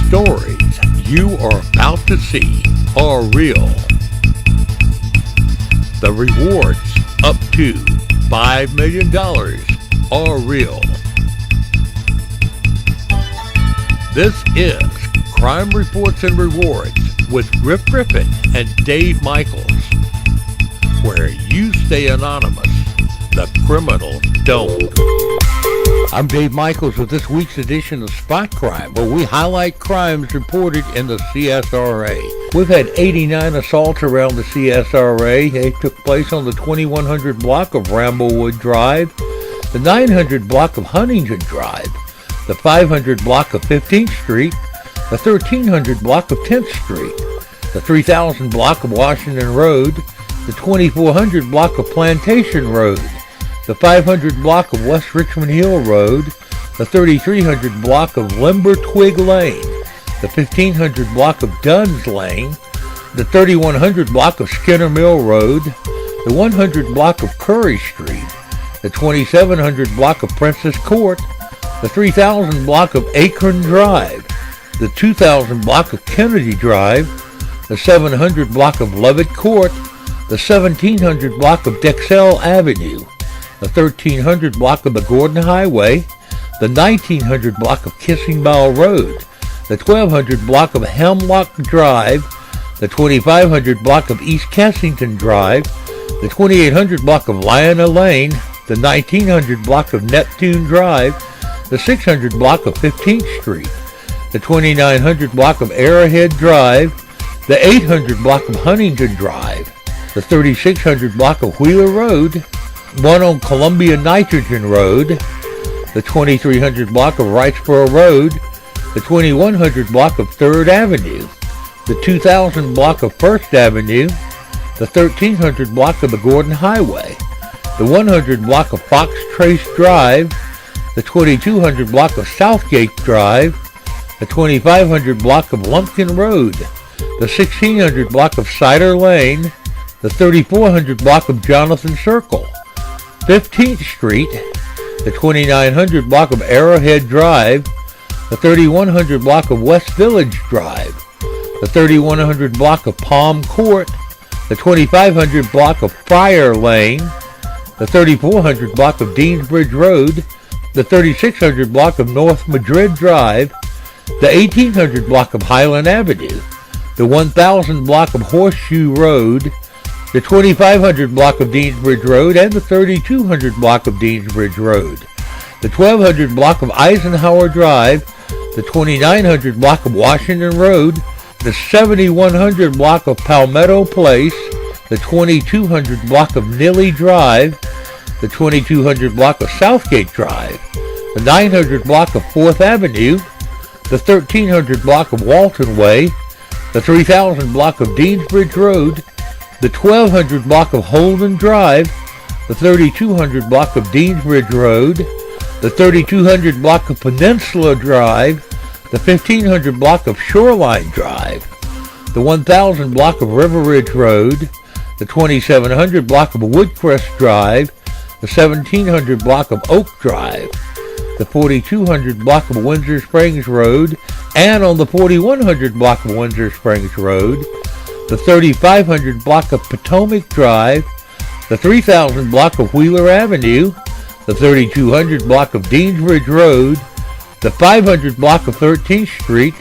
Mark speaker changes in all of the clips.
Speaker 1: stories you are about to see are real. The rewards up to $5 million are real. This is Crime Reports and Rewards with Griff Griffin and Dave Michaels, where you stay anonymous, the criminals don't. I'm Dave Michaels with this week's edition of Spot Crime, where we highlight crimes reported in the CSRA. We've had 89 assaults around the CSRA. They took place on the 2100 block of Ramblewood Drive, the 900 block of Huntington Drive, the 500 block of 15th Street, the 1300 block of 10th Street, the 3000 block of Washington Road, the 2400 block of Plantation Road, the 500 block of West Richmond Hill Road, the 3300 block of Limber Twig Lane, the 1500 block of Dunn's Lane, the 3100 block of Skinner Mill Road, the 100 block of Curry Street, the 2700 block of Princess Court, the 3000 block of Acorn Drive, the 2000 block of Kennedy Drive, the 700 block of Levitt Court, the 1700 block of Dexell Avenue, the 1300 block of the Gordon Highway, the 1900 block of Kissing Bough Road, the 1200 block of Hemlock Drive, the 2500 block of East Kensington Drive, the 2800 block of Lionel Lane, the 1900 block of Neptune Drive, the 600 block of 15th Street, the 2900 block of Arrowhead Drive, the 800 block of Huntington Drive, the 3600 block of Wheeler Road, one on Columbia Nitrogen Road, the 2300 block of Wrightsboro Road, the 2100 block of 3rd Avenue, the 2000 block of 1st Avenue, the 1300 block of the Gordon Highway, the 100 block of Fox Trace Drive, the 2200 block of Southgate Drive, the 2500 block of Lumpkin Road, the 1600 block of Cider Lane, the 3400 block of Jonathan Circle, 15th Street, the 2900 block of Arrowhead Drive, the 3100 block of West Village Drive, the 3100 block of Palm Court, the 2500 block of Friar Lane, the 3400 block of Deansbridge Road, the 3600 block of North Madrid Drive, the 1800 block of Highland Avenue, the 1000 block of Horseshoe Road, the 2500 block of Deansbridge Road, and the 3200 block of Deansbridge Road, the 1200 block of Eisenhower Drive, the 2900 block of Washington Road, the 7100 block of Palmetto Place, the 2200 block of Nilly Drive, the 2200 block of Southgate Drive, the 900 block of 4th Avenue, the 1300 block of Walton Way, the 3000 block of Deansbridge Road, the 1200 block of Holden Drive, the 3200 block of Deansbridge Road, the 3200 block of Peninsula Drive, the 1500 block of Shoreline Drive, the 1000 block of River Ridge Road, the 2700 block of Woodcrest Drive, the 1700 block of Oak Drive, the 4200 block of Windsor Springs Road, and on the 4100 block of Windsor Springs Road, the 3500 block of Potomac Drive, the 3000 block of Wheeler Avenue, the 3200 block of Deansbridge Road, the 500 block of 13th Street,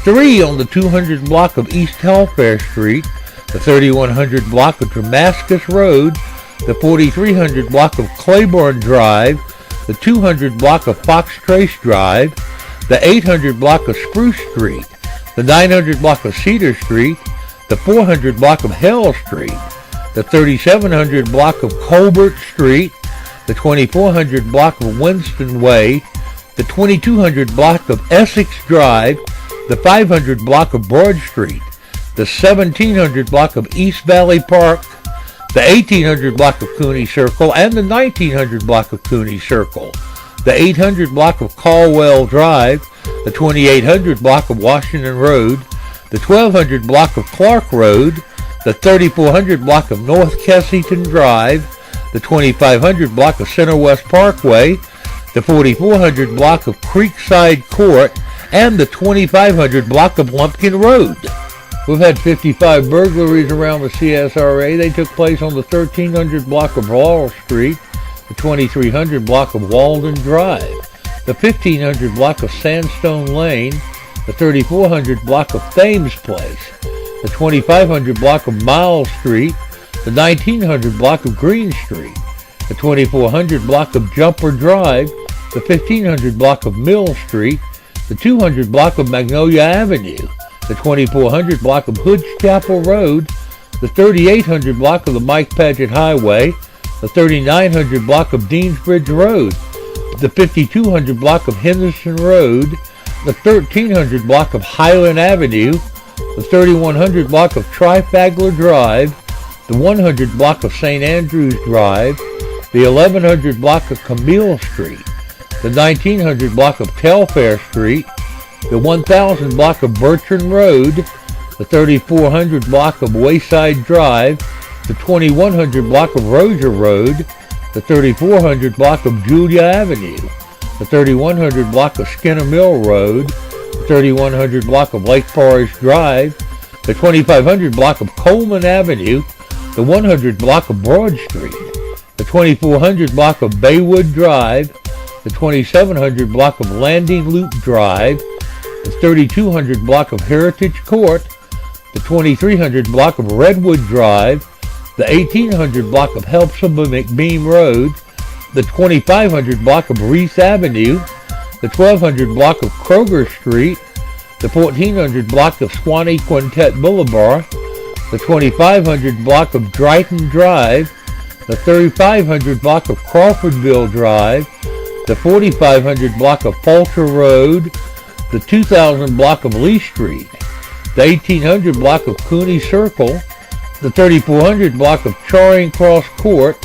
Speaker 1: 3 on the 200 block of East Telfair Street, the 3100 block of Damascus Road, the 4300 block of Claiborne Drive, the 200 block of Fox Trace Drive, the 800 block of Spruce Street, the 900 block of Cedar Street, the 400 block of Hell Street, the 3700 block of Colbert Street, the 2400 block of Winston Way, the 2200 block of Essex Drive, the 500 block of Broad Street, the 1700 block of East Valley Park, the 1800 block of Cooney Circle, and the 1900 block of Cooney Circle, the 800 block of Caldwell Drive, the 2800 block of Washington Road, the 1200 block of Clark Road, the 3400 block of North Kensington Drive, the 2500 block of Center West Parkway, the 4400 block of Creekside Court, and the 2500 block of Lumpkin Road. We've had 55 burglaries around the CSRA. They took place on the 1300 block of Laurel Street, the 2300 block of Walden Drive, the 1500 block of Sandstone Lane, the 3400 block of Thames Place, the 2500 block of Miles Street, the 1900 block of Green Street, the 2400 block of Jumper Drive, the 1500 block of Mill Street, the 200 block of Magnolia Avenue, the 2400 block of Hood's Chapel Road, the 3800 block of the Mike Paget Highway, the 3900 block of Deansbridge Road, the 5200 block of Henderson Road, the 1300 block of Highland Avenue, the 3100 block of Trafalgar Drive, the 100 block of St. Andrews Drive, the 1100 block of Camille Street, the 1900 block of Telfair Street, the 1000 block of Bertrand Road, the 3400 block of Wayside Drive, the 2100 block of Rozier Road, the 3400 block of Julia Avenue, the 3100 block of Skinner Mill Road, the 3100 block of Lake Forest Drive, the 2500 block of Coleman Avenue, the 100 block of Broad Street, the 2400 block of Baywood Drive, the 2700 block of Landing Loop Drive, the 3200 block of Heritage Court, the 2300 block of Redwood Drive, the 1800 block of Helpsome McBeam Road, the 2500 block of Reese Avenue, the 1200 block of Kroger Street, the 1400 block of Swanee Quintet Boulevard, the 2500 block of Drayton Drive, the 3500 block of Crawfordville Drive, the 4500 block of Fulcher Road, the 2000 block of Lee Street, the 1800 block of Cooney Circle, the 3400 block of Charing Cross Court,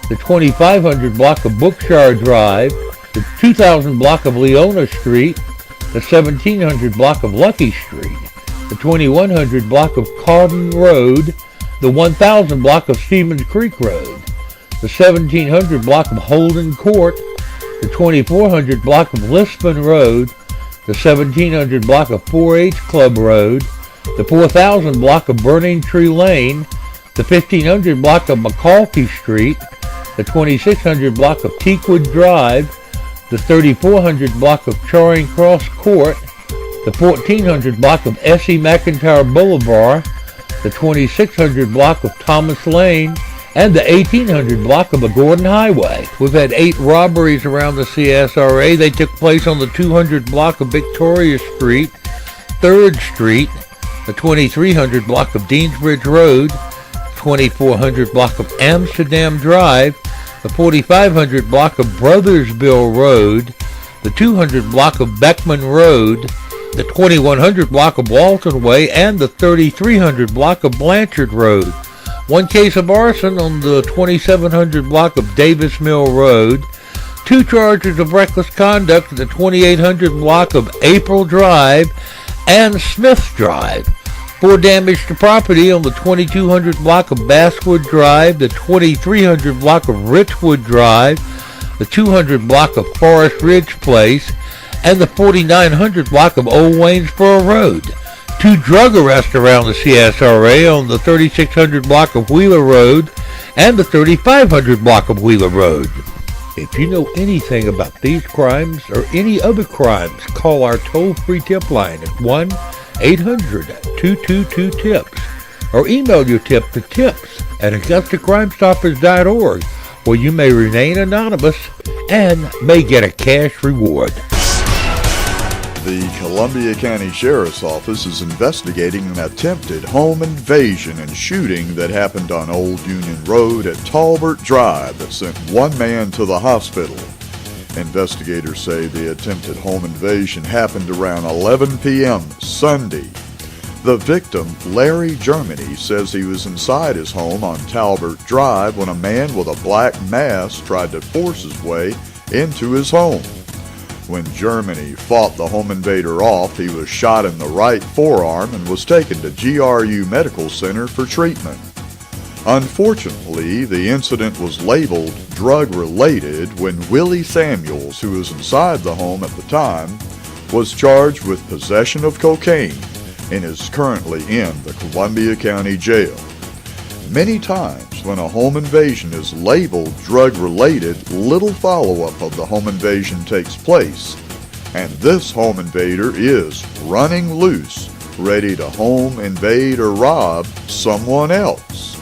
Speaker 1: the 2500 block of Bookshire Drive, the 2000 block of Leona Street, the 1700 block of Lucky Street, the 2100 block of Carden Road, the 1000 block of Stevens Creek Road, the 1700 block of Holden Court, the 2400 block of Lisbon Road, the 1700 block of 4-H Club Road, the 4000 block of Burning Tree Lane, the 1500 block of McCalkey Street, the 2600 block of Teakwood Drive, the 3400 block of Charing Cross Court, the 1400 block of S.E. McIntyre Boulevard, the 2600 block of Thomas Lane, and the 1800 block of the Gordon Highway. We've had 8 robberies around the CSRA. They took place on the 200 block of Victoria Street, 3rd Street, the 2300 block of Deansbridge Road, 2400 block of Amsterdam Drive, the 4500 block of Brothersville Road, the 200 block of Beckman Road, the 2100 block of Walton Way, and the 3300 block of Blanchard Road. 1 case of arson on the 2700 block of Davis Mill Road, 2 charges of reckless conduct at the 2800 block of April Drive and Smith Drive. 4 damage to property on the 2200 block of Basswood Drive, the 2300 block of Richwood Drive, the 200 block of Forest Ridge Place, and the 4900 block of Old Waynesboro Road. 2 drug arrests around the CSRA on the 3600 block of Wheeler Road and the 3500 block of Wheeler Road. If you know anything about these crimes or any other crimes, call our toll-free tip line at 1-800-222-TIPS or email your tip to tips@AugustaCrimeStoppers.org, where you may remain anonymous and may get a cash reward.
Speaker 2: The Columbia County Sheriff's Office is investigating an attempted home invasion and shooting that happened on Old Union Road at Talbert Drive that sent 1 man to the hospital. Investigators say the attempted home invasion happened around 11 p.m. Sunday. The victim, Larry Germany, says he was inside his home on Talbert Drive when a man with a black mask tried to force his way into his home. When Germany fought the home invader off, he was shot in the right forearm and was taken to GRU Medical Center for treatment. Unfortunately, the incident was labeled drug-related when Willie Samuels, who was inside the home at the time, was charged with possession of cocaine and is currently in the Columbia County Jail. Many times when a home invasion is labeled drug-related, little follow-up of the home invasion takes place, and this home invader is running loose, ready to home invade or rob someone else.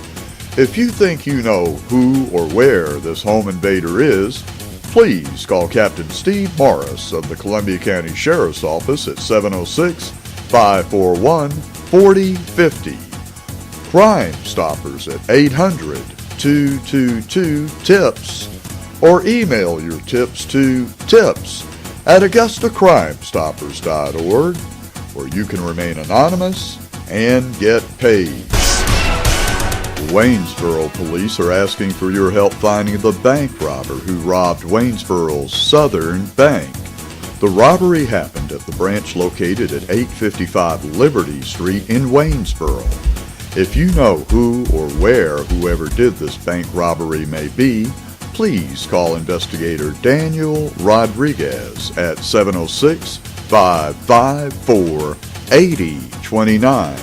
Speaker 2: If you think you know who or where this home invader is, please call Captain Steve Morris of the Columbia County Sheriff's Office at 706-541-4050. Crime Stoppers at 800-222-TIPS, or email your tips to tips@AugustaCrimeStoppers.org, where you can remain anonymous and get paid. Waynesboro police are asking for your help finding the bank robber who robbed Waynesboro's Southern Bank. The robbery happened at the branch located at 855 Liberty Street in Waynesboro. If you know who or where whoever did this bank robbery may be, please call investigator Daniel Rodriguez at 706-554-8029.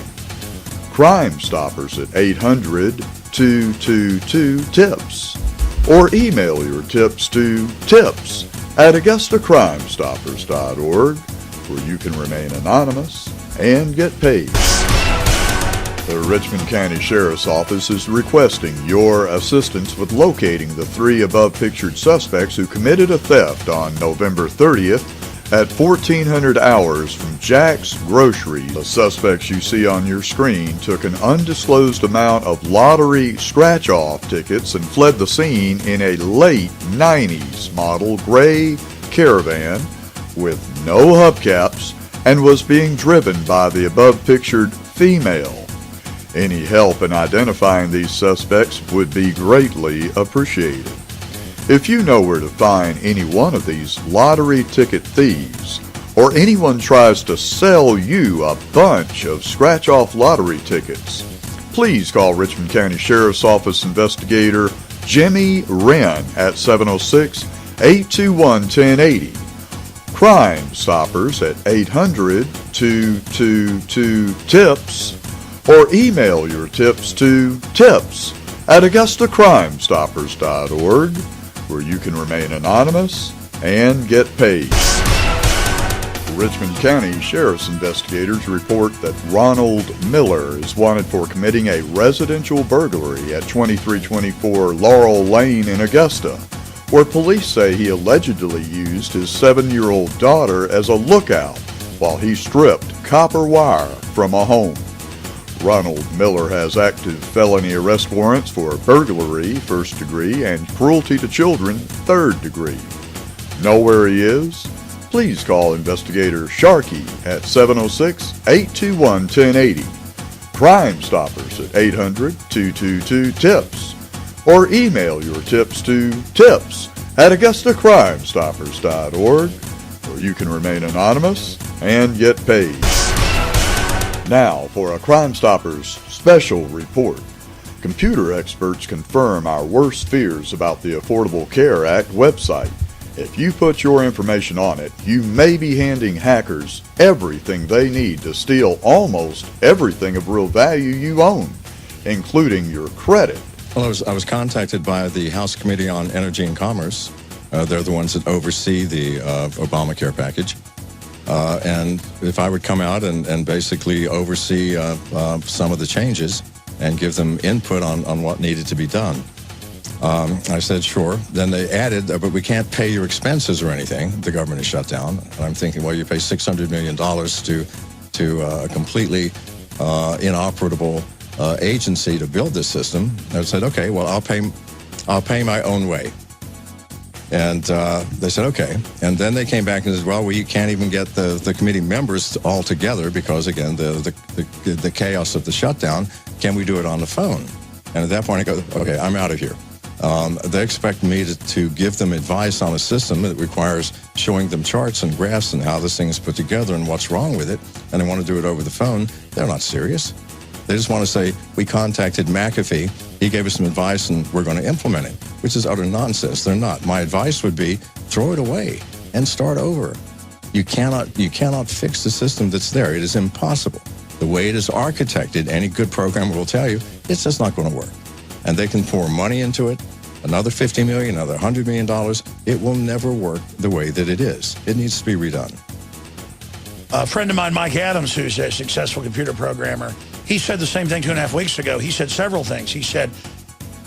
Speaker 2: Crime Stoppers at 800-222-TIPS, or email your tips to tips@AugustaCrimeStoppers.org, where you can remain anonymous and get paid. The Richmond County Sheriff's Office is requesting your assistance with locating the 3 above-pictured suspects who committed a theft on November 30th at 1400 hours from Jack's Grocery. The suspects you see on your screen took an undisclosed amount of lottery scratch-off tickets and fled the scene in a late 90s model gray Caravan with no hubcaps and was being driven by the above-pictured female. Any help in identifying these suspects would be greatly appreciated. If you know where to find any one of these lottery ticket thieves, or anyone tries to sell you a bunch of scratch-off lottery tickets, please call Richmond County Sheriff's Office investigator Jimmy Wren at 706-821-1080. Crime Stoppers at 800-222-TIPS, or email your tips to tips@AugustaCrimeStoppers.org, where you can remain anonymous and get paid. Richmond County Sheriff's investigators report that Ronald Miller is wanted for committing a residential burglary at 2324 Laurel Lane in Augusta, where police say he allegedly used his 7-year-old daughter as a lookout while he stripped copper wire from a home. Ronald Miller has active felony arrest warrants for burglary, 1st degree, and cruelty to children, 3rd degree. Know where he is? Please call investigator Sharkey at 706-821-1080. Crime Stoppers at 800-222-TIPS, or email your tips to tips@AugustaCrimeStoppers.org, where you can remain anonymous and get paid. Now for a Crime Stoppers special report. Computer experts confirm our worst fears about the Affordable Care Act website. If you put your information on it, you may be handing hackers everything they need to steal almost everything of real value you own, including your credit.
Speaker 3: Well, I was contacted by the House Committee on Energy and Commerce. They're the ones that oversee the Obamacare package. And if I would come out and basically oversee some of the changes and give them input on what needed to be done. I said, sure. Then they added, but we can't pay your expenses or anything. The government is shut down. And I'm thinking, well, you pay $600 million to a completely inoperable agency to build this system. And I said, okay, well, I'll pay my own way. And they said, okay. And then they came back and said, well, we can't even get the committee members all together because, again, the chaos of the shutdown. Can we do it on the phone? And at that point, I go, okay, I'm out of here. They expect me to give them advice on a system that requires showing them charts and graphs and how this thing is put together and what's wrong with it, and they want to do it over the phone. They're not serious. They just want to say, we contacted McAfee, he gave us some advice, and we're going to implement it, which is utter nonsense. They're not. My advice would be, throw it away and start over. You cannot fix the system that's there. It is impossible. The way it is architected, any good programmer will tell you, it's just not going to work. And they can pour money into it, another $50 million, another $100 million. It will never work the way that it is. It needs to be redone.
Speaker 4: A friend of mine, Mike Adams, who's a successful computer programmer, he said the same thing 2.5 weeks ago. He said several things. He said,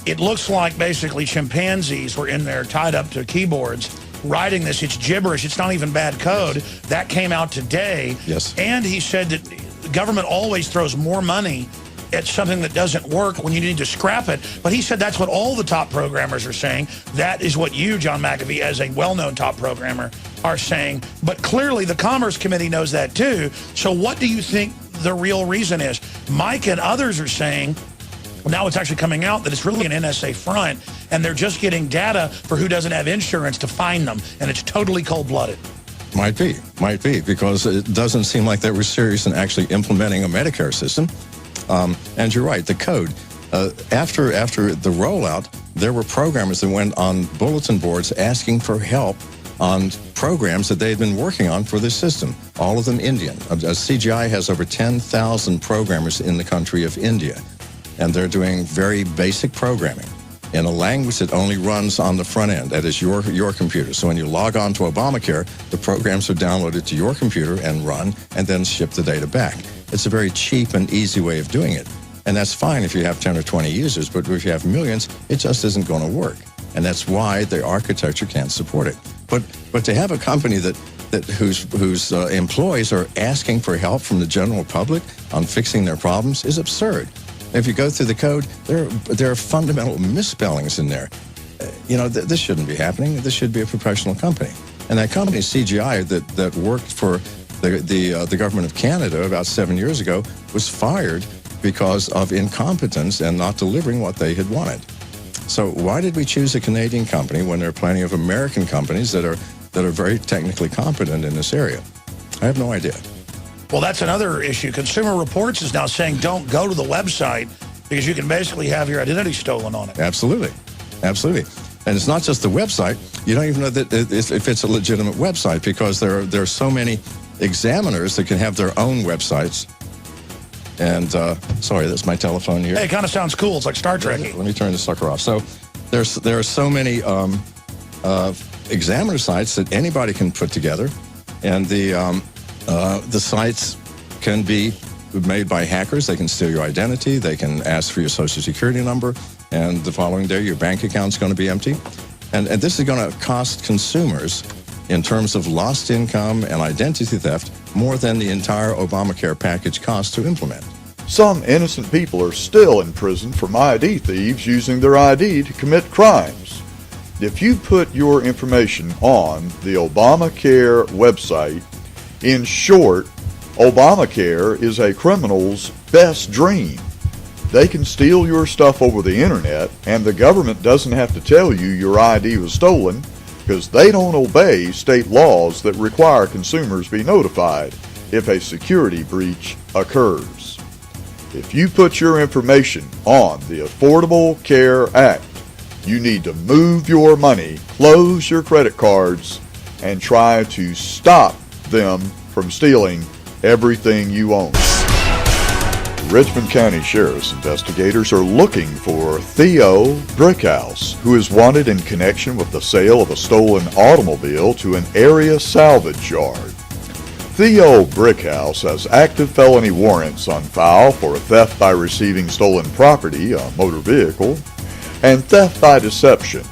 Speaker 4: it looks like basically chimpanzees were in there tied up to keyboards writing this. It's gibberish. It's not even bad code.
Speaker 3: Yes.
Speaker 4: That came out today.
Speaker 3: Yes.
Speaker 4: And he said that the government always throws more money at something that doesn't work when you need to scrap it. But he said that's what all the top programmers are saying. That is what you, John McAfee, as a well-known top programmer, are saying. But clearly the Commerce Committee knows that too. So what do you think the real reason is? Mike and others are saying, now it's actually coming out that it's really an NSA front, and they're just getting data for who doesn't have insurance to find them, and it's totally cold-blooded.
Speaker 3: Might be, because it doesn't seem like they were serious in actually implementing a Medicare system. And you're right, the code. After the rollout, there were programmers that went on bulletin boards asking for help on programs that they had been working on for this system, all of them Indian. CGI has over 10,000 programmers in the country of India, and they're doing very basic programming in a language that only runs on the front end, that is your computer. So when you log on to Obamacare, the programs are downloaded to your computer and run, and then ship the data back. It's a very cheap and easy way of doing it. And that's fine if you have 10 or 20 users, but if you have millions, it just isn't going to work. And that's why the architecture can't support it. But to have a company whose employees are asking for help from the general public on fixing their problems is absurd. If you go through the code, there are fundamental misspellings in there. This shouldn't be happening. This should be a professional company. And that company, CGI, that worked for the government of Canada about 7 years ago, was fired because of incompetence and not delivering what they had wanted. So why did we choose a Canadian company when there are plenty of American companies that are very technically competent in this area? I have no idea.
Speaker 4: Well, that's another issue. Consumer Reports is now saying don't go to the website because you can basically have your identity stolen on it.
Speaker 3: Absolutely. And it's not just the website. You don't even know that if it's a legitimate website, because there are so many examiners that can have their own websites. And sorry, that's my telephone here.
Speaker 4: Hey, it kind of sounds cool. It's like Star Trek.
Speaker 3: Let me turn this sucker off. So there are so many examiner sites that anybody can put together, and the sites can be made by hackers. They can steal your identity. They can ask for your social security number, and the following day your bank account's going to be empty. And this is going to cost consumers, in terms of lost income and identity theft, more than the entire Obamacare package costs to implement.
Speaker 2: Some innocent people are still in prison from ID thieves using their ID to commit crimes. If you put your information on the Obamacare website, in short, Obamacare is a criminal's best dream. They can steal your stuff over the internet, and the government doesn't have to tell you your ID was stolen, because they don't obey state laws that require consumers be notified if a security breach occurs. If you put your information on the Affordable Care Act, you need to move your money, close your credit cards, and try to stop them from stealing everything you own. Richmond County Sheriff's investigators are looking for Theo Brickhouse, who is wanted in connection with the sale of a stolen automobile to an area salvage yard. Theo Brickhouse has active felony warrants on file for theft by receiving stolen property, a motor vehicle, and theft by deception.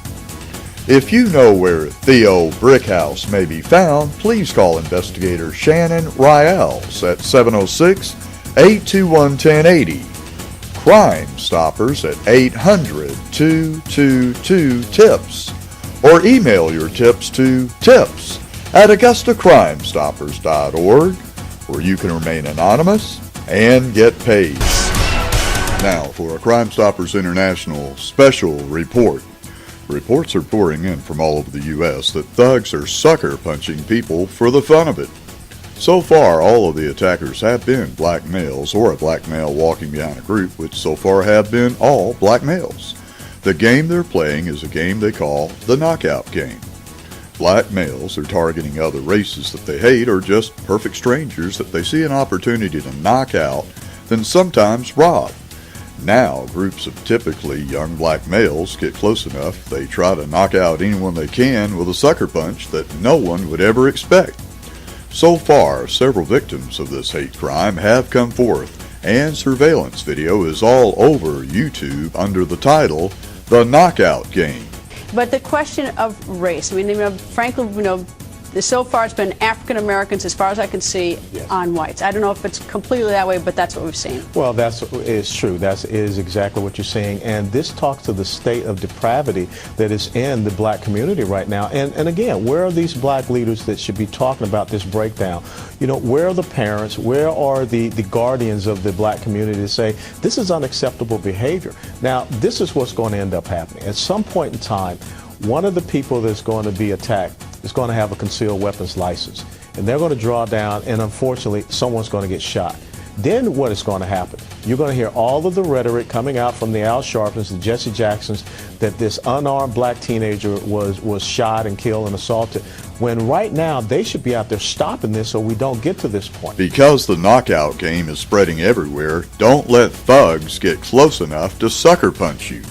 Speaker 2: If you know where Theo Brickhouse may be found, please call investigator Shannon Riles at 706-821-1080, Crime Stoppers at 800-222-TIPS, or email your tips to tips@AugustaCrimeStoppers.org, where you can remain anonymous and get paid. Now for a Crime Stoppers International special report. Reports are pouring in from all over the U.S. that thugs are sucker punching people for the fun of it. So far, all of the attackers have been black males or a black male walking behind a group, which so far have been all black males. The game they're playing is a game they call the knockout game. black males are targeting other races that they hate or just perfect strangers that they see an opportunity to knock out, then sometimes rob. Now, groups of typically young black males get close enough, they try to knock out anyone they can with a sucker punch that no one would ever expect. So far, several victims of this hate crime have come forth, and surveillance video is all over YouTube under the title, The Knockout Game.
Speaker 5: But the question of race, I mean, frankly, so far it's been African Americans, as far as I can see,
Speaker 6: Yes.
Speaker 5: on whites. I don't know if it's completely that way, but that's what we've seen.
Speaker 6: Well, that is true. That is exactly what you're saying. And this talks to the state of depravity that is in the black community right now. And again, where are these black leaders that should be talking about this breakdown? Where are the parents? Where are the guardians of the black community to say, this is unacceptable behavior? Now, this is what's going to end up happening. At some point in time, one of the people that's going to be attacked is going to have a concealed weapons license. And they're going to draw down, and unfortunately, someone's going to get shot. Then what is going to happen? You're going to hear all of the rhetoric coming out from the Al Sharptons, the Jesse Jacksons, that this unarmed black teenager was shot and killed and assaulted, when right now they should be out there stopping this so we don't get to this point.
Speaker 2: Because the knockout game is spreading everywhere, don't let thugs get close enough to sucker punch you.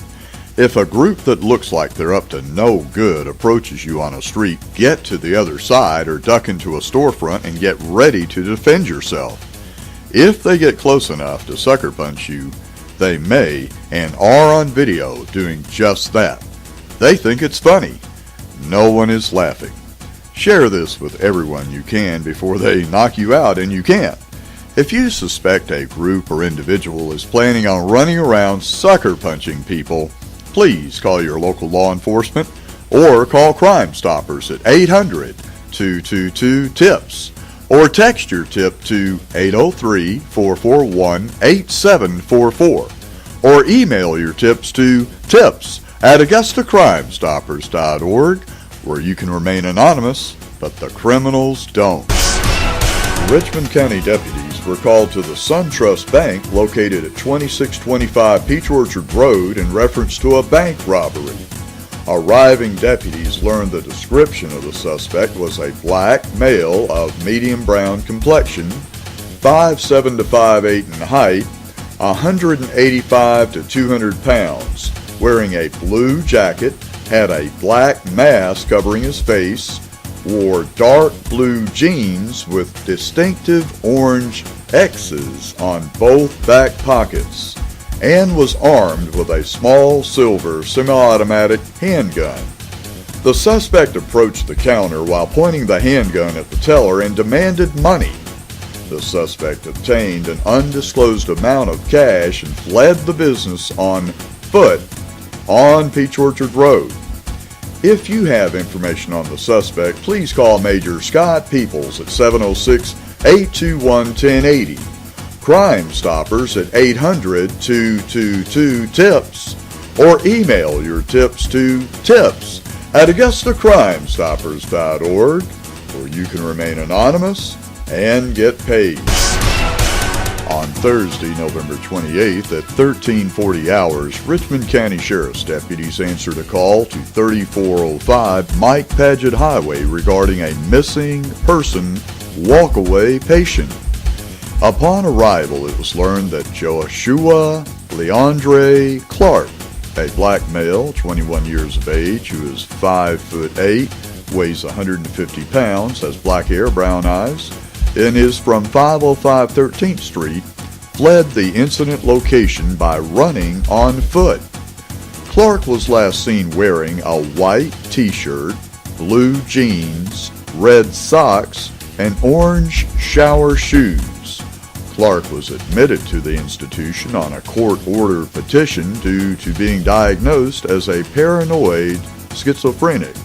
Speaker 2: If a group that looks like they're up to no good approaches you on a street, get to the other side or duck into a storefront and get ready to defend yourself. If they get close enough to sucker punch you, they may and are on video doing just that. They think it's funny. No one is laughing. Share this with everyone you can before they knock you out and you can't. If you suspect a group or individual is planning on running around sucker punching people, please call your local law enforcement or call Crime Stoppers at 800-222-TIPS or text your tip to 803-441-8744 or email your tips to tips@AugustaCrimeStoppers.org, where you can remain anonymous, but the criminals don't. Richmond County deputies were called to the SunTrust Bank located at 2625 Peach Orchard Road in reference to a bank robbery. Arriving deputies learned the description of the suspect was a black male of medium brown complexion, 5'7" to 5'8" in height, 185 to 200 pounds, wearing a blue jacket, had a black mask covering his face, wore dark blue jeans with distinctive orange X's on both back pockets, and was armed with a small silver semi-automatic handgun. The suspect approached the counter while pointing the handgun at the teller and demanded money. The suspect obtained an undisclosed amount of cash and fled the business on foot on Peach Orchard Road. If you have information on the suspect, please call Major Scott Peoples at 706-821-1080. Crime Stoppers at 800-222-TIPS or email your tips to tips@AugustaCrimeStoppers.org, where you can remain anonymous and get paid. On Thursday, November 28th at 1340 hours, Richmond County Sheriff's deputies answered a call to 3405 Mike Paget Highway regarding a missing person walk-away patient. Upon arrival, it was learned that Joshua Leandre Clark, a black male, 21 years of age, who is 5'8", weighs 150 pounds, has black hair, brown eyes, and is from 505 13th Street, fled the incident location by running on foot. Clark was last seen wearing a white t-shirt, blue jeans, red socks, and orange shower shoes. Clark was admitted to the institution on a court-ordered petition due to being diagnosed as a paranoid schizophrenic.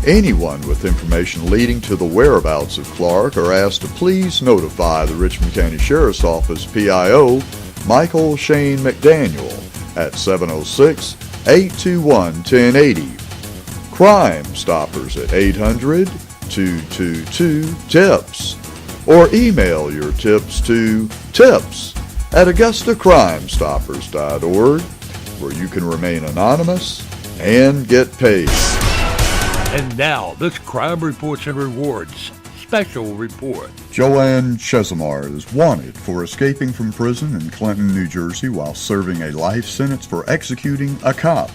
Speaker 2: Anyone with information leading to the whereabouts of Clark are asked to please notify the Richmond County Sheriff's Office PIO Michael Shane McDaniel at 706-821-1080. Crime Stoppers at 800-222-TIPS or email your tips to tips@AugustaCrimeStoppers.org, where you can remain anonymous and get paid.
Speaker 1: And now, this Crime Reports and Rewards special report.
Speaker 2: Joanne Chesimard is wanted for escaping from prison in Clinton, New Jersey while serving a life sentence for executing a cop.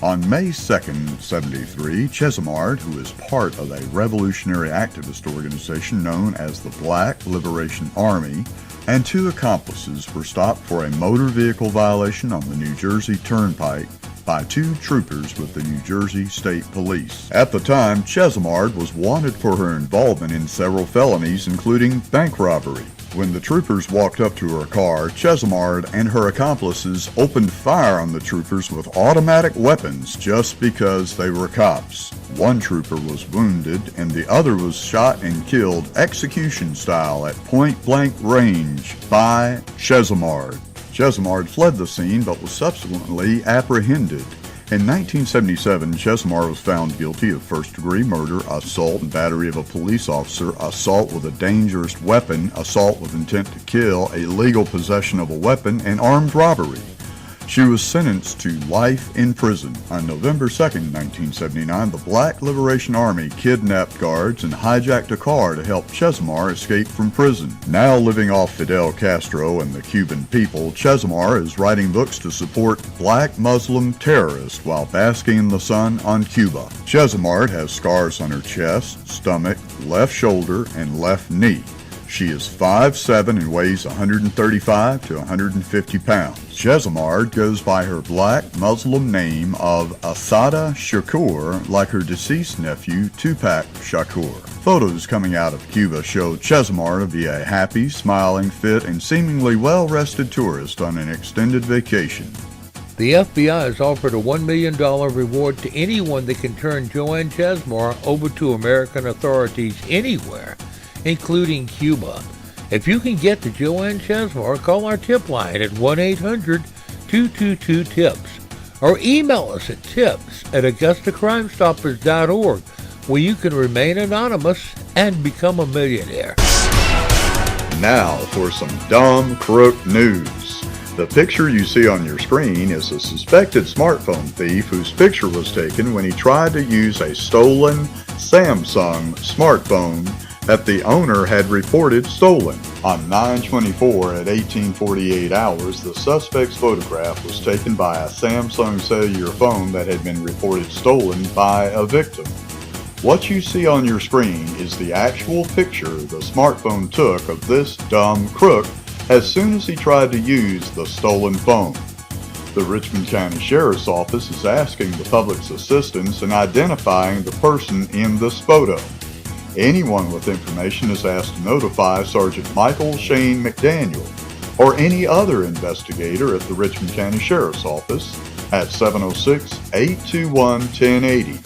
Speaker 2: On May 2nd, 73, Chesimard, who is part of a revolutionary activist organization known as the Black Liberation Army, and two accomplices were stopped for a motor vehicle violation on the New Jersey Turnpike by two troopers with the New Jersey State Police. At the time, Chesimard was wanted for her involvement in several felonies, including bank robbery. When the troopers walked up to her car, Chesimard and her accomplices opened fire on the troopers with automatic weapons just because they were cops. One trooper was wounded and the other was shot and killed execution style at point-blank range by Chesimard. Chesimard fled the scene but was subsequently apprehended. In 1977, Chesimard was found guilty of first-degree murder, assault and battery of a police officer, assault with a dangerous weapon, assault with intent to kill, illegal possession of a weapon, and armed robbery. She was sentenced to life in prison. On November 2, 1979, the Black Liberation Army kidnapped guards and hijacked a car to help Chesimard escape from prison. Now living off Fidel Castro and the Cuban people, Chesimard is writing books to support black Muslim terrorists while basking in the sun on Cuba. Chesimard has scars on her chest, stomach, left shoulder, and left knee. She is 5'7" and weighs 135 to 150 pounds. Chesimard goes by her black Muslim name of Asada Shakur, like her deceased nephew Tupac Shakur. Photos coming out of Cuba show Chesimard to be a happy, smiling, fit, and seemingly well-rested tourist on an extended vacation.
Speaker 1: The FBI has offered a $1 million reward to anyone that can turn Joanne Chesimard over to American authorities anywhere, including Cuba. If you can get to Joanne Chesimard, call our tip line at 1-800-222-TIPS or email us at tips@AugustaCrimeStoppers.org, where you can remain anonymous and become a millionaire.
Speaker 2: Now for some dumb crook news. The picture you see on your screen is a suspected smartphone thief whose picture was taken when he tried to use a stolen Samsung smartphone that the owner had reported stolen. On 9/24 at 1848 hours, the suspect's photograph was taken by a Samsung cellular phone that had been reported stolen by a victim. What you see on your screen is the actual picture the smartphone took of this dumb crook as soon as he tried to use the stolen phone. The Richmond County Sheriff's Office is asking the public's assistance in identifying the person in this photo. Anyone with information is asked to notify Sergeant Michael Shane McDaniel or any other investigator at the Richmond County Sheriff's Office at 706-821-1080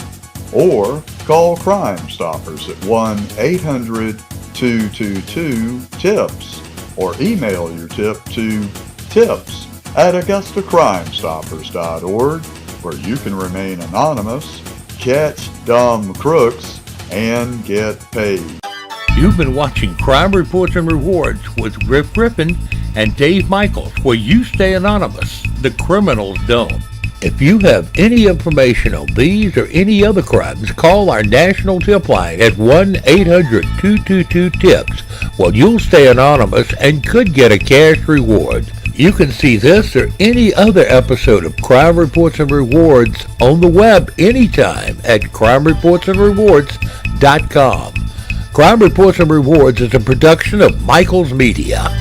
Speaker 2: or call Crime Stoppers at 1-800-222-TIPS or email your tip to tips@AugustaCrimeStoppers.org, where you can remain anonymous, catch dumb crooks, and get paid.
Speaker 1: You've been watching Crime Reports and Rewards with Griff Griffin and Dave Michaels, where you stay anonymous, the criminals don't. If you have any information on these or any other crimes, call our national tip line at 1-800-222-TIPS. Well, you'll stay anonymous and could get a cash reward. You can see this or any other episode of Crime Reports and Rewards on the web anytime at crimereportsandrewards.com. Crime Reports and Rewards is a production of Michaels Media.